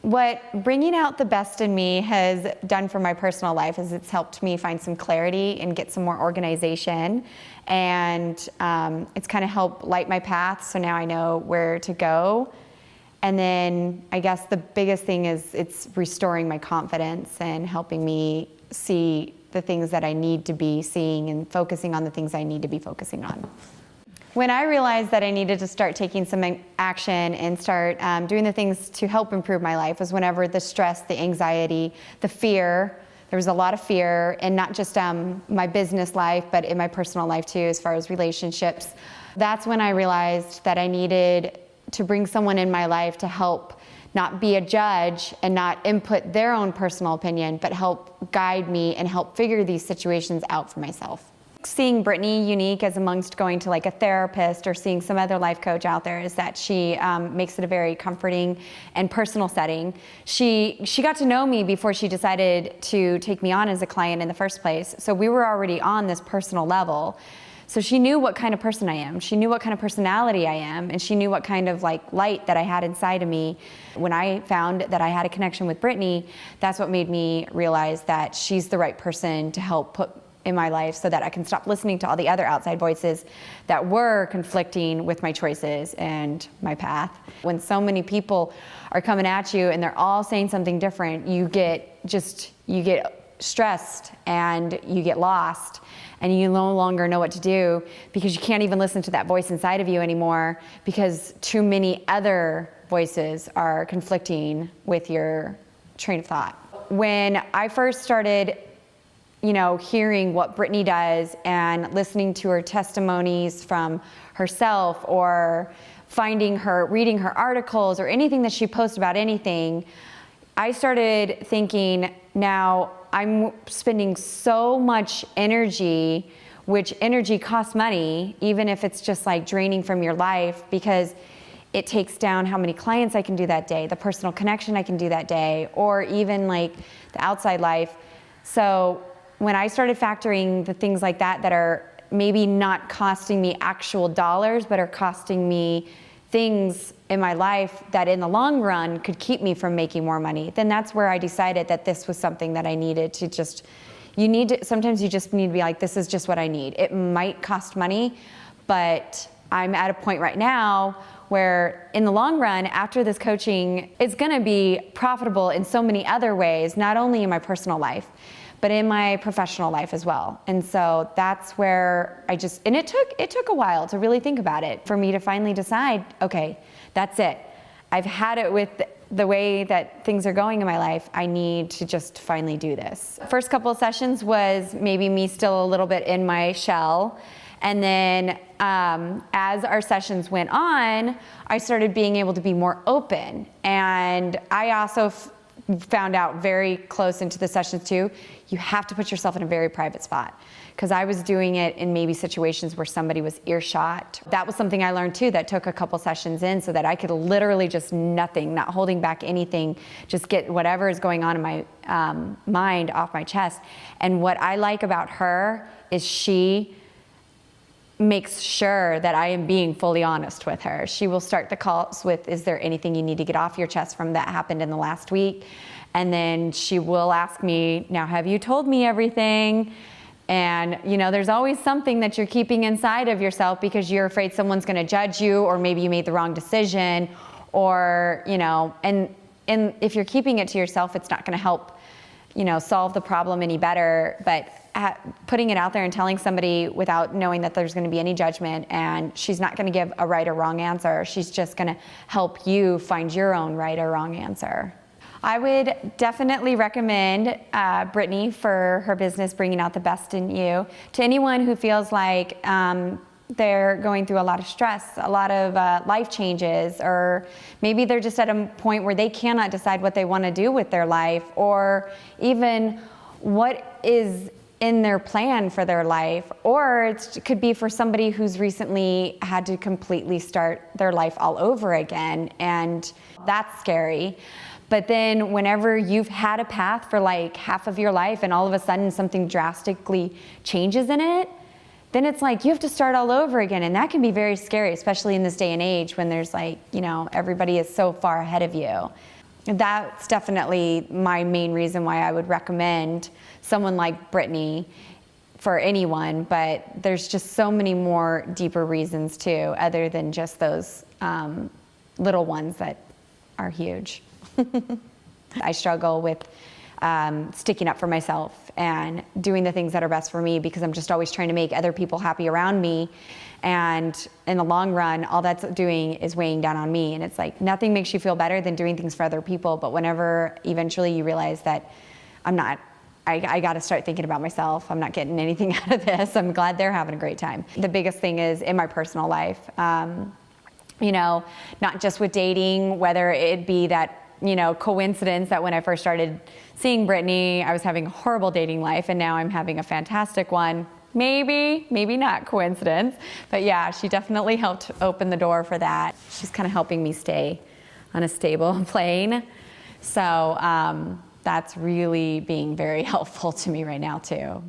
What bringing out the best in me has done for my personal life is it's helped me find some clarity and get some more organization. And it's kind of helped light my path, so now I know where to go. And then I guess the biggest thing is it's restoring my confidence and helping me see the things that I need to be seeing and focusing on the things I need to be focusing on. When I realized that I needed to start taking some action and start doing the things to help improve my life was whenever the stress, the anxiety, the fear, there was a lot of fear, and not just my business life, but in my personal life too, as far as relationships. That's when I realized that I needed to bring someone in my life to help not be a judge and not input their own personal opinion, but help guide me and help figure these situations out for myself. Seeing Brittany unique as amongst going to like a therapist or seeing some other life coach out there is that she makes it a very comforting and personal setting. She got to know me before she decided to take me on as a client in the first place. So we were already on this personal level. So she knew what kind of person I am. She knew what kind of personality I am, and she knew what kind of like light that I had inside of me. When I found that I had a connection with Brittany, that's what made me realize that she's the right person to help put in my life so that I can stop listening to all the other outside voices that were conflicting with my choices and my path. When so many people are coming at you and they're all saying something different, you get stressed and you get lost and you no longer know what to do because you can't even listen to that voice inside of you anymore because too many other voices are conflicting with your train of thought. When I first started hearing what Brittany does and listening to her testimonies from herself or reading her articles or anything that she posts about anything, I started thinking, now I'm spending so much energy, which energy costs money, even if it's just like draining from your life, because it takes down how many clients I can do that day, the personal connection I can do that day, or even like the outside life. So when I started factoring the things like that that are maybe not costing me actual dollars, but are costing me things in my life that in the long run could keep me from making more money, then that's where I decided that this was something that I needed to sometimes you just need to be like, this is just what I need. It might cost money, but I'm at a point right now where in the long run, after this coaching, it's gonna be profitable in so many other ways, not only in my personal life, but in my professional life as well. And so that's where and it took a while to really think about it for me to finally decide, okay, that's it. I've had it with the way that things are going in my life. I need to just finally do this. First couple of sessions was maybe me still a little bit in my shell. And then as our sessions went on, I started being able to be more open. And I also found out very close into the sessions too, you have to put yourself in a very private spot. Because I was doing it in maybe situations where somebody was earshot. That was something I learned too, that took a couple sessions in so that I could literally just nothing, not holding back anything, just get whatever is going on in my mind off my chest. And what I like about her is she makes sure that I am being fully honest with her. She will start the calls with, is there anything you need to get off your chest from that happened in the last week? And then she will ask me, now have you told me everything? And there's always something that you're keeping inside of yourself because you're afraid someone's gonna judge you, or maybe you made the wrong decision, or, and if you're keeping it to yourself, it's not gonna help, solve the problem any better. But putting it out there and telling somebody without knowing that there's gonna be any judgment, and she's not gonna give a right or wrong answer, she's just gonna help you find your own right or wrong answer. I would definitely recommend Brittany for her business, Bringing Out the Best in You, to anyone who feels like they're going through a lot of stress, a lot of life changes, or maybe they're just at a point where they cannot decide what they want to do with their life, or even what is in their plan for their life. Or it could be for somebody who's recently had to completely start their life all over again, and that's scary. But then whenever you've had a path for like half of your life and all of a sudden something drastically changes in it, then it's like you have to start all over again. And that can be very scary, especially in this day and age when there's like, everybody is so far ahead of you. that's definitely my main reason why I would recommend someone like Brittany for anyone, but there's just so many more deeper reasons too, other than just those little ones that are huge. I struggle with sticking up for myself and doing the things that are best for me, because I'm just always trying to make other people happy around me. And in the long run, all that's doing is weighing down on me. And it's like, nothing makes you feel better than doing things for other people. But whenever eventually you realize that I got to start thinking about myself. I'm not getting anything out of this. I'm glad they're having a great time. The biggest thing is in my personal life, you know, not just with dating, whether it be that, you know, coincidence that when I first started seeing Brittany, I was having a horrible dating life, and now I'm having a fantastic one. Maybe not coincidence, but yeah, she definitely helped open the door for that. She's kind of helping me stay on a stable plane. So that's really being very helpful to me right now too.